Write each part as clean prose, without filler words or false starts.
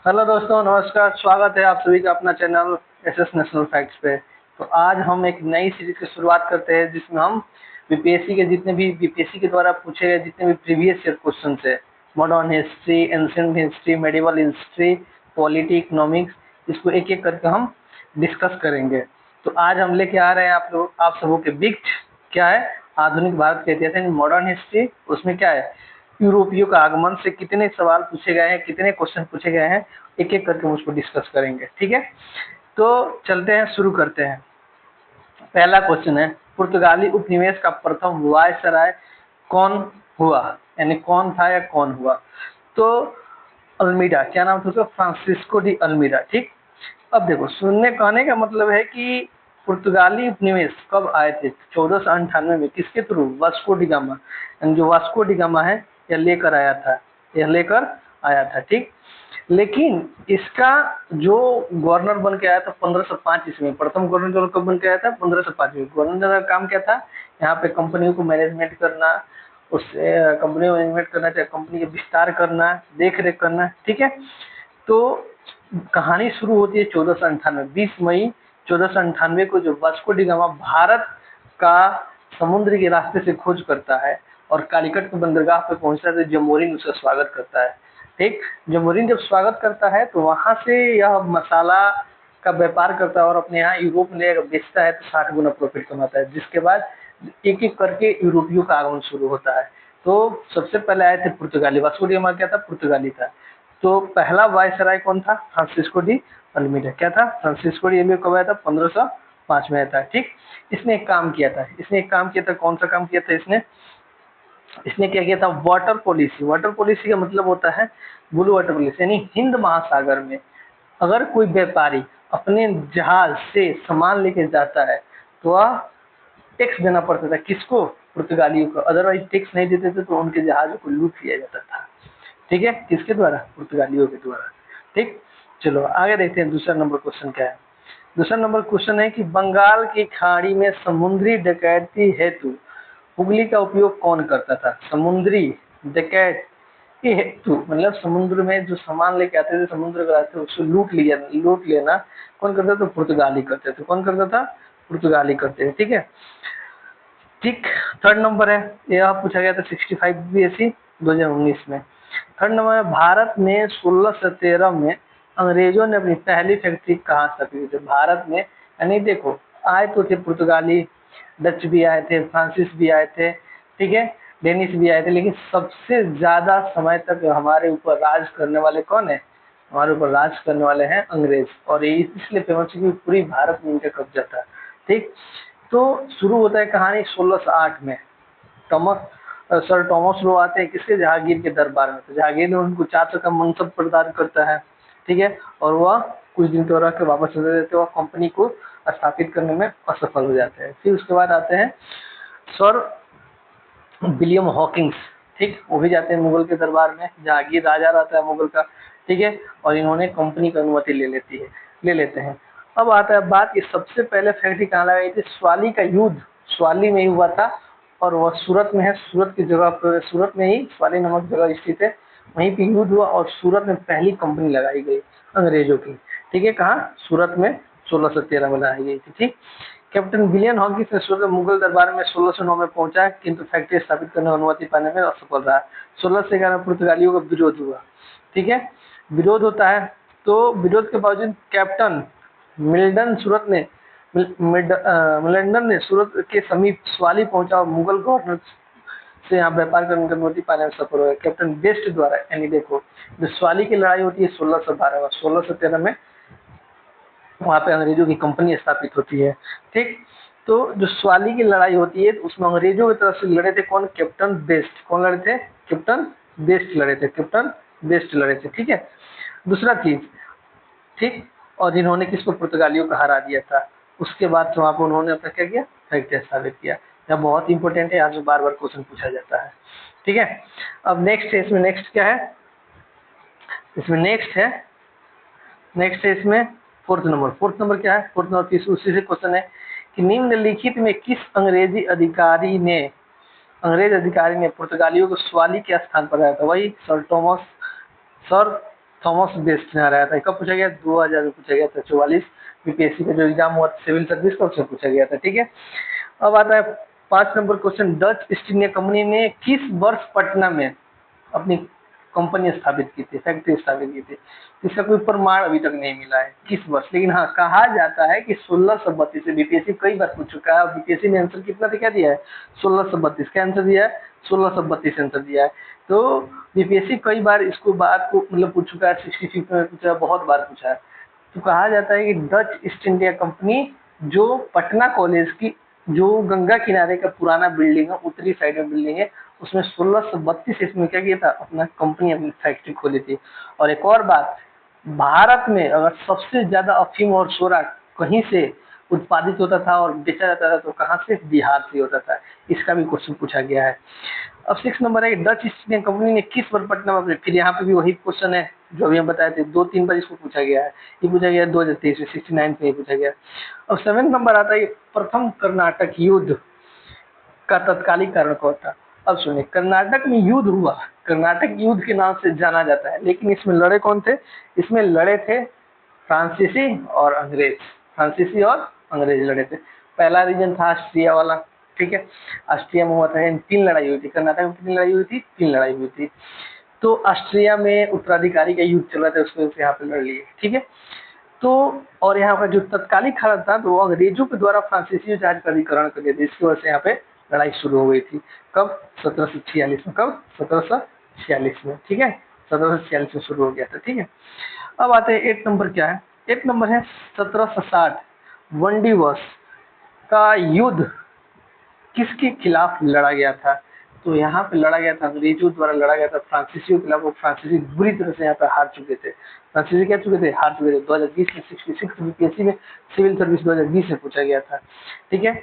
Hello दोस्तों, नमस्कार। स्वागत है आप सभी का अपना चैनल एसएस नेशनल फैक्ट्स पे। तो आज हम एक नई सीरीज की शुरुआत करते हैं जिसमें हम बीपीएससी के द्वारा पूछे गए जितने भी प्रीवियस ईयर क्वेश्चन है, modern history, ancient history, medieval history, polity, economics, इसको एक एक करके हम डिस्कस करेंगे। तो आज हम लेके आ रहे हैं आप सबों के बीच क्या है, आधुनिक भारत के इतिहास यानी मॉडर्न हिस्ट्री। उसमें क्या है, यूरोपियों का आगमन से कितने सवाल पूछे गए हैं, कितने क्वेश्चन पूछे गए हैं, एक एक करके हम उसको डिस्कस करेंगे। ठीक है, तो चलते हैं, शुरू करते हैं। पहला क्वेश्चन है, पुर्तगाली उपनिवेश का प्रथम वायसराय कौन हुआ, यानी कौन था या कौन हुआ। तो अल्मीडा, क्या नाम था उसका, फ्रांसिस्को डी अल्मीडा। ठीक, अब देखो, सुनने कहने का मतलब है कि पुर्तगाली उपनिवेश कब आए थे, 1498 में। किसके थ्रू, वास्को डी गामा। जो वास्को डी गामा है, यह लेकर आया था। ठीक, लेकिन इसका जो गवर्नर बन के आया था 1505 ईस्वी में, प्रथम गवर्नर जनरल कब बन के आया था, 1505 में। गवर्नर जनरल का काम क्या था, यहाँ पे कंपनियों को मैनेजमेंट करना, उससे कंपनी को मैनेजमेंट करना, चाहे कंपनी का विस्तार करना, देख रेख करना। ठीक है, तो कहानी शुरू होती है 1498, 20 मई 1498 को, जो वास्को डी गामा भारत का समुद्र के रास्ते से खोज करता है और कालीकट के बंदरगाह पे पहुंचता है, तो जमोरिन उसका स्वागत करता है। ठीक, जमोरिन जब स्वागत करता है तो वहां से यह मसाला का व्यापार करता है और अपने यहाँ यूरोप में बेचता है, तो 60 गुना प्रॉफिट कमाता है। जिसके बाद एक एक करके यूरोपियों का आगमन शुरू होता है। तो सबसे पहले आए थे पुर्तगाली, वास्को डी गामा क्या था, पुर्तगाली था। तो पहला वायसराय कौन था, फ्रांसिस्को डी अल्मीडा। क्या था, फ्रांसिस्को डी अल्मीडा कब आया था, 1505 में आया था। ठीक, इसने एक काम किया था, कौन सा काम किया था इसने, क्या किया था, वाटर पॉलिसी। वाटर पॉलिसी का मतलब होता है ब्लू वाटर पॉलिसी, यानी हिंद महासागर में अगर कोई व्यापारी अपने जहाज से सामान लेके जाता है तो वह टैक्स देना पड़ता था। किसको, पुर्तगालियों को। अदरवाइज टैक्स नहीं देते थे तो उनके जहाजों को लूट लिया जाता था। ठीक है, किसके द्वारा, पुर्तगालियों के द्वारा। ठीक, चलो आगे देखते हैं दूसरा नंबर क्वेश्चन क्या है। दूसरा नंबर क्वेश्चन है कि बंगाल की खाड़ी में समुद्री डकैती हेतु हुगली का उपयोग कौन करता था। समुद्री डकैती हेतु मतलब समुद्र में जो सामान लेके आते थे समुद्र के रास्ते, उसको लूट लेना कौन करता था, पुर्तगाली करते थे। कौन करता था, पुर्तगाली करते थे। ठीक है, ठीक, थर्ड नंबर है, यह पूछा गया था 65 बीएससी 2019 में। थर्ड नंबर है, भारत में 1613 में अंग्रेजों ने अपनी पहली फैक्ट्री कहाँ स्थापित की थी। भारत में, यानी देखो, आए तो थे पुर्तगाली, डच भी आए थे, फ्रांसिस भी आए थे, ठीक है, डेनिश भी आए थे, लेकिन सबसे ज्यादा समय तक हमारे ऊपर राज करने वाले कौन है, हमारे ऊपर राज करने वाले हैं अंग्रेज। और ये इसलिए फेमस है कि पूरी भारत में इनका कब्जा था। ठीक, तो शुरू होता है कहानी 1608 में। सर टॉमस लो आते हैं किसके, जहांगीर के दरबार में। तो जहांगीर ने उनको 400 का मनसब प्रदान करता है। ठीक है, और वह कुछ दिन तो रह के वापस चले जाते हैं, वह कंपनी को स्थापित करने में असफल हो जाते हैं। फिर उसके बाद आते हैं सर विलियम हॉकिंस। ठीक, वो भी जाते हैं मुगल के दरबार में, जहांगीर राजा रहता है मुगल का। ठीक है, और इन्होंने कंपनी की अनुमति ले लेते हैं। अब आता है बात कि सबसे पहले फैक्ट्री कहाँ लगाई थी। स्वाली का युद्ध स्वाली में ही हुआ था, और वह सूरत में है। सूरत की जगह पर, सूरत में ही स्वाली नामक जगह स्थित है, वहीं पे युद्ध हुआ और सूरत में पहली कंपनी लगाई गई अंग्रेजों की। ठीक है, कहाँ, सूरत में 1613 में लगाई गई थी। ठीक, कैप्टन विलियम हॉकिंस ने सूरत मुगल दरबार में 1609 में पहुंचा, किंतु फैक्ट्री स्थापित करने की अनुमति पाने में असफल रहा। 1611 में पुर्तगालियों का विरोध हुआ। ठीक है, विरोध होता है, तो विरोध के बावजूद कैप्टन मिल्टन ने सूरत के समीप स्वाली पहुंचा और मुगल गवर्नर से यहाँ व्यापार करने की अनुमति पाने में सफल हुआ। कैप्टन बेस्ट द्वारा, यानी देखो, जो स्वाली की लड़ाई होती है 1612 में, 1613 में वहां पे अंग्रेजों की कंपनी स्थापित होती है। ठीक, तो जो स्वाली की लड़ाई होती है उसमें अंग्रेजों की तरफ से लड़े थे कौन, कैप्टन बेस्ट। कौन लड़े थे, कैप्टन बेस्ट लड़े थे, कैप्टन बेस्ट लड़े थे। ठीक है, दूसरा चीज, ठीक, और इन्होंने किसको, पुर्तगालियों को हरा दिया था। उसके बाद वहां पर उन्होंने अपना क्या किया, फैक्ट्री स्थापित किया। यह बहुत इंपॉर्टेंट है, यहाँ से बार बार क्वेश्चन पूछा जाता है। ठीक है, अब नेक्स्ट है, इसमें नेक्स्ट क्या है, इसमें नेक्स्ट है इसमें फोर्थ नंबर क्या है, फोर्थ नंबर उसी से क्वेश्चन है कि निम्नलिखित में किस अंग्रेज अधिकारी ने पुर्तगालियों को स्वाली के स्थान पर आया था। वही सर थॉमस बेस्ट ने हराया था। कब पूछा गया? 2000 में पूछा गया था। 44 बीपीएससी का जो एग्जाम हुआ सिविल सर्विस का, उसमें पूछा गया था। ठीक है, अब आता है 5 number question. Dutch east India company ने किस वर्ष पटना में अपनी कंपनी स्थापित की थी, फैक्ट्री स्थापित की थी? इसका कोई प्रमाण अभी तक नहीं मिला है किस वर्ष, लेकिन हाँ कहा जाता है कि 1632 से। बीपीएससी कई बार पूछ चुका है और बीपीएससी ने आंसर कितना क्या दिया है? 1632 का आंसर दिया है, 1632 आंसर दिया है। तो बीपीएससी कई बार इसको बात को मतलब पूछ चुका है, 65 में पूछा है, बहुत बार पूछा है। तो कहा जाता है कि डच ईस्ट इंडिया कंपनी जो पटना कॉलेज की जो गंगा किनारे का पुराना बिल्डिंग है, उत्तरी साइड में बिल्डिंग है, उसमें 1632 ईस्वी में क्या किया था? अपना कंपनी, अपनी फैक्ट्री खोली थी। और एक और बात, भारत में अगर सबसे ज्यादा अफीम और शोरा कहीं से उत्पादित होता था और बेचा जाता था तो कहाँ से? बिहार से होता था। इसका भी क्वेश्चन पूछा गया है। अब 6 नंबर है, डच ईस्ट इंडिया कंपनी ने किस वर्ष पटना में, फिर यहाँ पे भी वही क्वेश्चन है जो अभी हम बताए थे, 2-3 बार इसको पूछा गया है। ये पूछा गया 2023 में, 69 में पूछा गया। अब 7 नंबर आता है, प्रथम कर्नाटक युद्ध का तत्कालिक कारण कौन था? अब सुनिए, कर्नाटक में युद्ध हुआ, कर्नाटक युद्ध के नाम से जाना जाता है, लेकिन इसमें लड़े कौन थे? इसमें लड़े थे फ्रांसीसी और अंग्रेज। फ्रांसीसी और अंग्रेज लड़े थे। पहला रीजन था ऑस्ट्रिया वाला। ठीक है, ऑस्ट्रिया में हुआ था। 3 लड़ाई हुई थी। कर्नाटक में कितनी लड़ाई हुई थी? 3 लड़ाई हुई थी। तो ऑस्ट्रिया में उत्तराधिकारी का युद्ध चल रहा था, उसको यहाँ पे लड़ लिए। ठीक है, तो और यहाँ पर जो तत्कालिक हालत था तो वो अंग्रेजों के द्वारा फ्रांसीसी जहाज का अधिकरण कर दिया था। इसकी वजह से यहाँ पे लड़ाई शुरू हो गई थी। कब? 1746 में। कब? 1746 में। ठीक है, 1746 में शुरू हो गया था। ठीक है, अब आते हैं 8 नंबर। क्या है 8 नंबर? है 1760 वनडी वर्ष का युद्ध किसके खिलाफ लड़ा गया था? तो यहाँ पे लड़ा गया था, अंग्रेजों द्वारा लड़ा गया था फ्रांसीसियों के खिलाफ। वो फ्रांसीसी बुरी तरह से यहाँ पे हार चुके थे। फ्रांसीसी क्या चुके थे? हार चुके थे। 2020 में 66 बीपीएससी में सिविल सर्विस 2020 में पूछा गया था। ठीक है,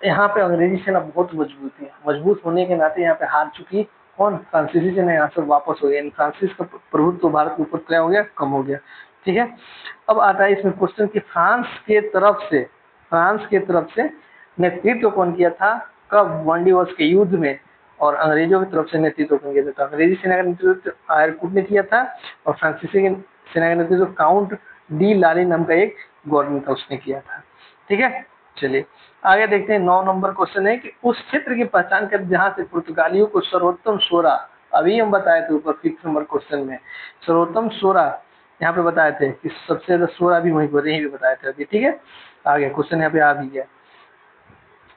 यहाँ पे अंग्रेजी सेना बहुत मजबूत थी। मजबूत होने के नाते यहाँ पे हार चुकी कौन? फ्रांसीसी सेना यहाँ से वापस हो गया। फ्रांसिस का प्रभुत्व तो भारत के ऊपर क्या हो गया? कम हो गया। ठीक है, अब आता है इसमें क्वेश्चन कि फ्रांस के तरफ से नेतृत्व कौन किया था? कब? वनडी वर्ष के युद्ध में। और अंग्रेजों की तरफ से नेतृत्व कौन किया था? तो अंग्रेजी सेना का नेतृत्व आयरकुट ने किया था और फ्रांसीसी की सेना का नेतृत्व काउंट डी लाली नाम का एक गवर्नर था, उसने किया था। ठीक है, चलिए आगे देखते हैं। 9 नंबर क्वेश्चन है कि उस क्षेत्र की पहचान कर जहां से पुर्तगालियों को सर्वोत्तम सोरा, अभी हम बताए थे ऊपर 5 नंबर क्वेश्चन में, सर्वोत्तम सोरा यहाँ पे बताए थे कि सबसे ज्यादा सोरा भी वहीं पर, यहीं पे बताए थे अभी। ठीक है, आगे क्वेश्चन यहाँ पे आ भी गया।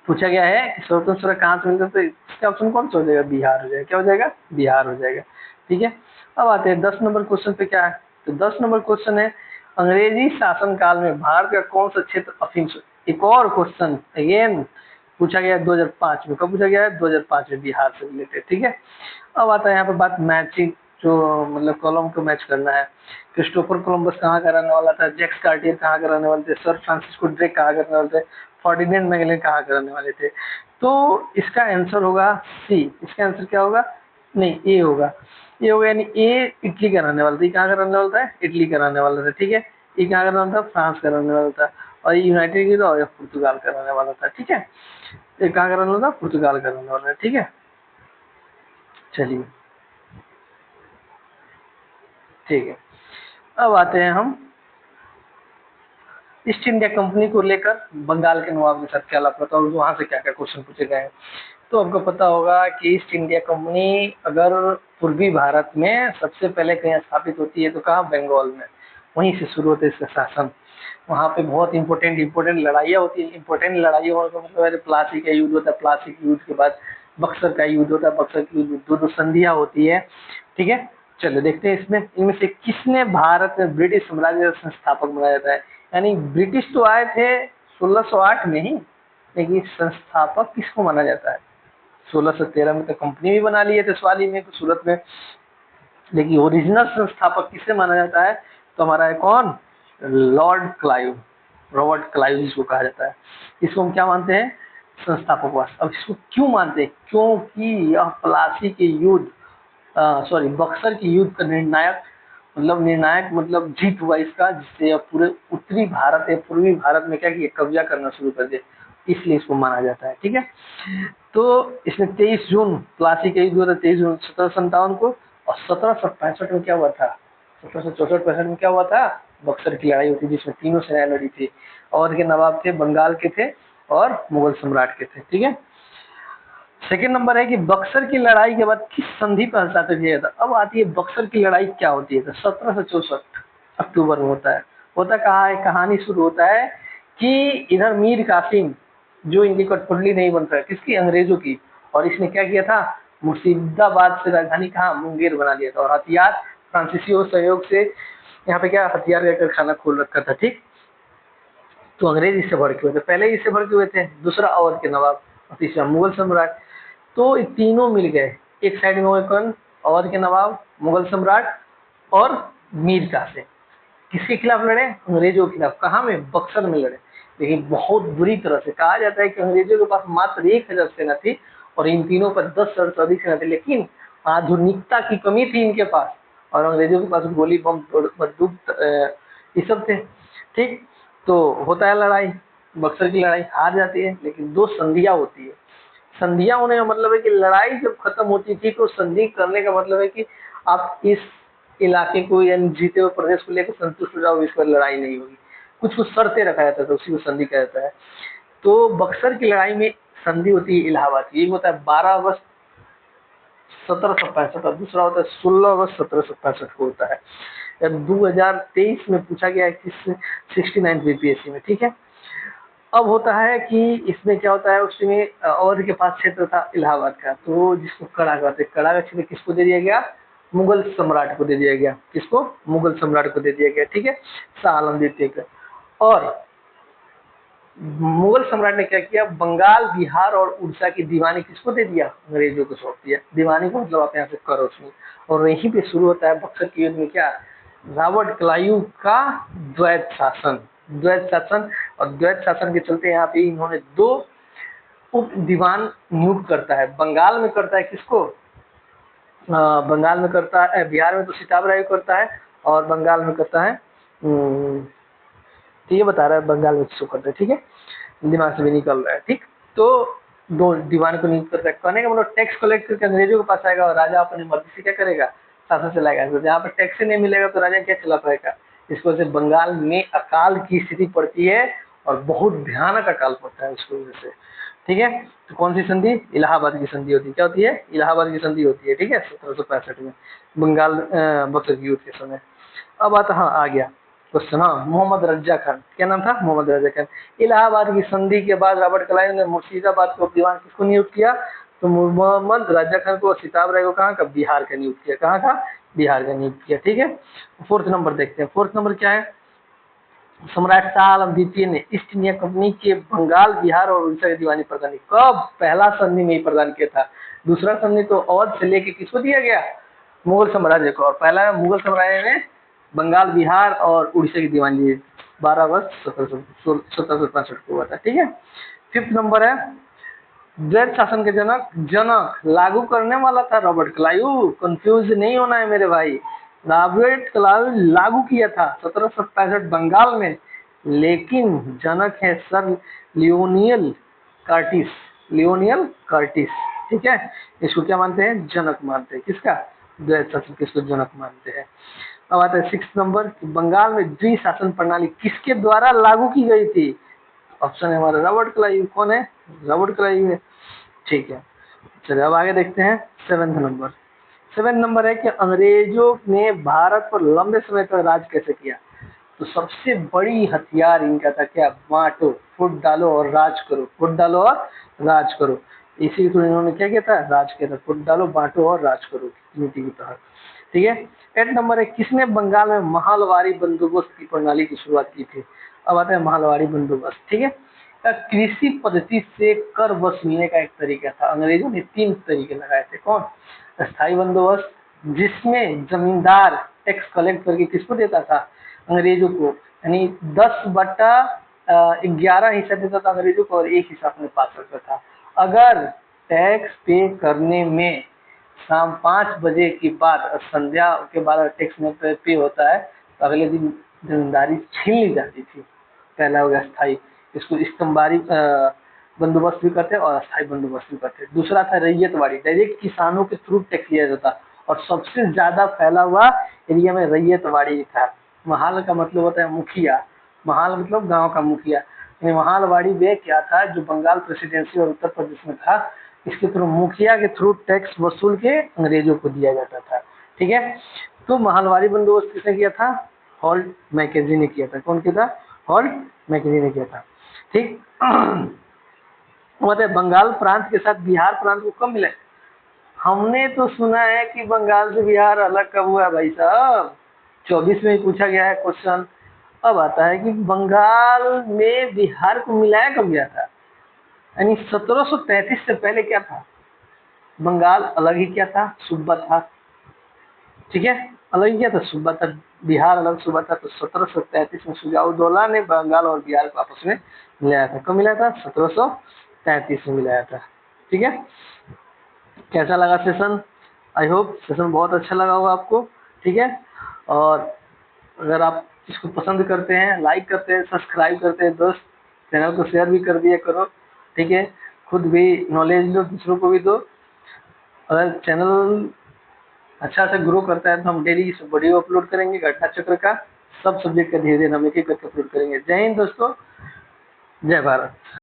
पूछा गया है कि सर्वोत्तम सोरा कहाँ से मिलता है? तो इसका ऑप्शन कौन सा हो जाएगा? बिहार हो जाएगा। क्या हो जाएगा? बिहार हो जाएगा। ठीक है, अब आते हैं 10 नंबर क्वेश्चन पे। क्या है? तो 10 नंबर क्वेश्चन है, अंग्रेजी शासन काल में भारत का कौन सा क्षेत्र अफीम से? एक और क्वेश्चन अगेन पूछा गया है 2005 में। कब पूछा गया है? 2005 में, बिहार से रिलेटेड। ठीक है, अब आता है यहाँ पे बात मैचिंग, जो मतलब कॉलम को मैच करना है। क्रिस्टोफर कोलंबस कहाँ का रहने वाला था? जैक्स कार्टियर कहाँ के रहने वाले थे? सर फ्रांसिस्को ड्रेक कहाँ के रहने वाले थे? फर्डिनेंड मैगेलन कहाँ के रहने वाले थे? तो इसका आंसर होगा सी। इसका आंसर क्या होगा? नहीं, ए होगा। ये होगा, यानी ए इटली का रहने वाला था। कहाँ का रहने वाला था? इटली का रहने वाला था। ठीक है, ये कहाँ का रहने वाला था? फ्रांस का रहने वाला था। और ये यूनाइटेड किंगडम और पुर्तगाल का रहने वाला था। ठीक है, ये कहाँ का रहने वाला था? पुर्तगाल का रहने वाला है। ठीक है, चलिए ठीक है, अब आते हैं हम ईस्ट इंडिया कंपनी को लेकर बंगाल के नवाब के साथ क्या लापता था और वहां से क्या क्या क्वेश्चन पूछे गए हैं। तो आपको पता होगा कि ईस्ट इंडिया कंपनी अगर पूर्वी भारत में सबसे पहले कहीं स्थापित होती है तो कहाँ? बंगाल में। वहीं से शुरू होते इसका शासन। वहाँ पे बहुत इंपॉर्टेंट लड़ाइयाँ होती है। इंपॉर्टेंट लड़ाइयों होने का मतलब है प्लासी का युद्ध होता है। प्लासी के युद्ध के बाद बक्सर का युद्ध होता है। बक्सर की युद्ध 2 संधियाँ होती है। ठीक है, चलो देखते हैं इसमें इनमें से किसने भारत में ब्रिटिश साम्राज्य का संस्थापक बनाया जाता है। यानी ब्रिटिश तो आए थे 1608 में ही, लेकिन संस्थापक किसको माना जाता है? 1613 में तो कंपनी भी बना लिए थे स्वाली में, सूरत में, लेकिन ओरिजिनल संस्थापक किसे माना जाता है? तो हमारा है कौन? लॉर्ड क्लाइव, रॉबर्ट क्लाइव जिसको कहा जाता है। इसको हम क्या मानते हैं? संस्थापक वास। अब इसको क्यों मानते हैं? क्योंकि यह प्लासी के युद्ध, सॉरी बक्सर के युद्ध का निर्णायक मतलब जीत हुआ इसका, जिससे अब पूरे उत्तरी भारत या पूर्वी भारत में क्या किया? कब्जा करना शुरू कर दिया। इसलिए इसको माना जाता है। ठीक है, तो इसमें 23 जून प्लासी का युद्ध हुआ था, 23 जून 1757 को। और 1765 में क्या हुआ था? 1764-65 में क्या हुआ था, बक्सर की लड़ाई होती जिसमें तीनों सेनाएं लड़ी थी। अवध के नवाब थे, बंगाल के थे और मुगल सम्राट के थे। ठीक है, सेकेंड नंबर है कि बक्सर की लड़ाई के बाद किस संधि पर हस्ताक्षर किया गया था। अब आती है बक्सर की लड़ाई क्या होती है, तो 1764 अक्टूबर में होता है। होता कहाँ है, कहानी शुरू होता है कि इधर मीर कासिम जो इनकी कठपुतली नहीं बन रहा, किसकी, अंग्रेजों की, और इसने क्या किया था, मुर्शिदाबाद से राजधानी कहाँ, मुंगेर बना दिया था, और हथियार फ्रांसीसियों सहयोग से यहाँ पे क्या हथियार का कारखाना खोल रखा था। ठीक, तो अंग्रेज इससे भड़के हुए थे, पहले ही इससे भड़के हुए थे, दूसरा अवध के नवाब और तीसरा मुगल सम्राट। तो ये तीनों मिल गए, एक साइड में हुए कौन, अवध के नवाब, मुगल सम्राट और मीर कासिम, किसके खिलाफ लड़े, अंग्रेजों के खिलाफ। कहाँ में, बक्सर में लड़े, लेकिन बहुत बुरी तरह से। कहा जाता है कि अंग्रेजों के पास मात्र 1000 सेना थी और इन तीनों पर 10,000 से अधिक सेना थी, लेकिन आधुनिकता की कमी थी इनके पास, और अंग्रेजों के पास गोली बम बंदूक ये सब थे। ठीक, तो होता है लड़ाई, बक्सर की लड़ाई हार जाती है, लेकिन दो संधियां होती है। संधियां होने का मतलब है कि लड़ाई जब खत्म होती थी तो संधि करने का मतलब है कि आप इस इलाके को या जीते हुए प्रदेश को लेकर संतुष्ट हो जाओ, इस पर लड़ाई नहीं होगी, कुछ कुछ शर्तें रखा जाता था, उसी को संधि कहा जाता है। तो बक्सर की लड़ाई में संधि होती है इलाहाबाद की, एक होता है 12 अगस्त 1765 और दूसरा होता है 16 अगस्त 1765 को होता है। 2023 में पूछा गया है किस 69 बीपीएससी में। ठीक है, अब होता है कि इसमें क्या होता है, उसमें अवध के पास क्षेत्र था इलाहाबाद का, तो जिसको कड़ा कहते हैं, कड़ा का क्षेत्र किसको दे दिया गया, मुगल सम्राट को दे दिया गया। किसको, मुगल सम्राट को दे दिया गया। ठीक है, शाह आलम द्वितीय को। और मुगल सम्राट ने क्या किया, बंगाल, बिहार और उड़ीसा की दीवानी किसको दे दिया, अंग्रेजों को सौंप दिया। दीवानी को मतलब आप यहाँ से करो उसमें, और वहीं पे शुरू होता है बक्सर के युद्ध में क्या, रॉबर्ट क्लाइव का द्वैत शासन। द्वैत शासन, और द्वैत शासन के चलते यहाँ पे इन्होंने दो उप दीवान नियुक्त करता है। बंगाल में करता है किसको, बंगाल में करता है, बिहार में तो सिताब राय को करता है, और बंगाल में करता है तो ये बता रहा है बंगाल में किसको करता है। ठीक है, दिमाग से भी निकल रहा है। ठीक, तो दो दीवान को नियुक्त करता है, कहने का मतलब टैक्स कलेक्ट करके अंग्रेजों के पास आएगा और राजा अपनी मर्जी से क्या करेगा, शासन चलाएगा। तो जहाँ पर टैक्स ही नहीं मिलेगा तो राजा क्या चला पाएगा। इस वजह से बंगाल में अकाल की स्थिति पड़ती है और बहुत भयानक अकाल पड़ता है उसकी वजह से। ठीक है, तो कौन सी संधि, इलाहाबाद की संधि होती है। क्या होती है, इलाहाबाद की संधि होती है। ठीक है, 1765 में बंगाल बक्सर की युद्ध के समय। अब आता, हाँ आ गया क्वेश्चन, हाँ मोहम्मद रजा खान, क्या नाम था, मोहम्मद रजा खान। इलाहाबाद की संधि के बाद रॉबर्ट क्लाइव ने मुर्शिदाबाद को दीवान किसको नियुक्त किया, तो मोहम्मद रजा खान को, सिताब राय को कहाँ का, बिहार का नियुक्त किया। कहाँ का, बिहार का नियुक्त किया। ठीक है, फोर्थ नंबर देखते हैं। फोर्थ नंबर क्या है, सम्राट शाह आलम द्वितीय ने ईस्ट इंडिया कंपनी के बंगाल, बिहार और उड़ीसा की दीवानी प्रदान की। कब, पहला संधि में ही प्रदान किया था। दूसरा संधि तो अवध से लेके किसको दिया गया, मुगल साम्राज्य को, और पहला मुगल साम्राज्य ने बंगाल, बिहार और उड़ीसा की दीवानी दी 12 अगस्त 1765 को हुआ था। ठीक है, फिफ्थ नंबर है, द्वैत शासन के जनक, जनक लागू करने वाला था रॉबर्ट क्लाइव, कंफ्यूज नहीं होना है मेरे भाई। रॉबर्ट क्लाइव लागू किया था 1765 बंगाल में, लेकिन जनक है सर लियोनियल कार्टिस, लियोनियल कार्टिस। ठीक है, इसको क्या मानते हैं, जनक मानते हैं। किसका, द्वैत शासन किसको जनक मानते हैं। अब आता है सिक्स नंबर, बंगाल में द्विशासन प्रणाली किसके द्वारा लागू की गई थी। ऑप्शन है हमारा रॉबर्ट क्लाइव, कौन है, रॉबर्ट क्लाइव है। ठीक है, चलिए अब आगे देखते हैं सेवेंथ नंबर। सेवेंथ नंबर है कि अंग्रेजों ने भारत पर लंबे समय तक राज कैसे किया। तो सबसे बड़ी हथियार इनका था क्या, बांटो, फुट डालो और राज करो, फुट डालो और राज करो। इसी को इन्होंने क्या किया था, राज किया था, फुट डालो, बांटो और राज करो नीति के तहत। ठीक है, एट नंबर है, किसने बंगाल में महलवारी बंदोबस्त की प्रणाली की शुरुआत की थी। अब आता है महलवारी बंदोबस्त। ठीक है, कृषि पद्धति से कर वसूलने का एक तरीका था। अंग्रेजों ने 3 तरीके लगाए थे। कौन, स्थायी बंदोबस्त, जिसमें जमींदार टैक्स कलेक्ट करके किसको देता था, अंग्रेजों को, यानी 10/11 हिस्सा देता था अंग्रेजों को और 1 हिस्सा अपने पास रखता था। अगर टैक्स पे करने में शाम 5 बजे के बाद, संध्या के बाद टैक्स में पे होता है तो अगले दिन जमींदारी छीन ली जाती थी। पहला हो गया स्थायी, इसको स्तंभारी बंदोबस्त भी करते और अस्थायी बंदोबस्त भी करते। दूसरा था रैयतवाड़ी, डायरेक्ट किसानों के थ्रू टैक्स लिया जाता और सबसे ज्यादा फैला हुआ एरिया में रैयतवाड़ी था। महाल का मतलब होता है मुखिया, महाल मतलब गांव का मुखिया। यानी महालवाड़ी में क्या था, जो बंगाल प्रेसिडेंसी और उत्तर प्रदेश में था, इसके थ्रू मुखिया के थ्रू टैक्स वसूल के अंग्रेजों को दिया जाता था। ठीक है, तो महालवाड़ी बंदोबस्त किसने किया था? हॉल्ट मैकेंजी ने किया था। कौन किया था? हॉल्ट मैकेंजी ने किया था। ठीक मतलब बंगाल प्रांत के साथ बिहार प्रांत को कब मिला? हमने तो सुना है कि बंगाल से बिहार अलग कब हुआ भाई साहब, 24 में ही पूछा गया है क्वेश्चन। अब आता है कि बंगाल में बिहार को मिलाया कब गया था, यानी 1733 से पहले क्या था? बंगाल अलग ही क्या था? सूबा था। ठीक है, अलग ही क्या था? सूबा था। बिहार अलग सूबा था। तो 1733 में सुजाउद्दौला ने बंगाल और बिहार को आपस में मिलाया था। कब मिलाया था? 1733 में मिलाया था। ठीक है, कैसा लगा सेशन? आई होप सेशन बहुत अच्छा लगा होगा आपको। ठीक है, और अगर आप इसको पसंद करते हैं, लाइक करते हैं, सब्सक्राइब करते हैं, दोस्त चैनल को शेयर भी कर दिया करो। ठीक है, खुद भी नॉलेज लो, दूसरों को भी दो। अगर चैनल अच्छा से ग्रो करता है तो हम डेली इस वीडियो अपलोड करेंगे, घटना चक्र का सब सब्जेक्ट का धीरे धीरे हम एक एक करके अपलोड करेंगे। जय हिंद दोस्तों, जय भारत।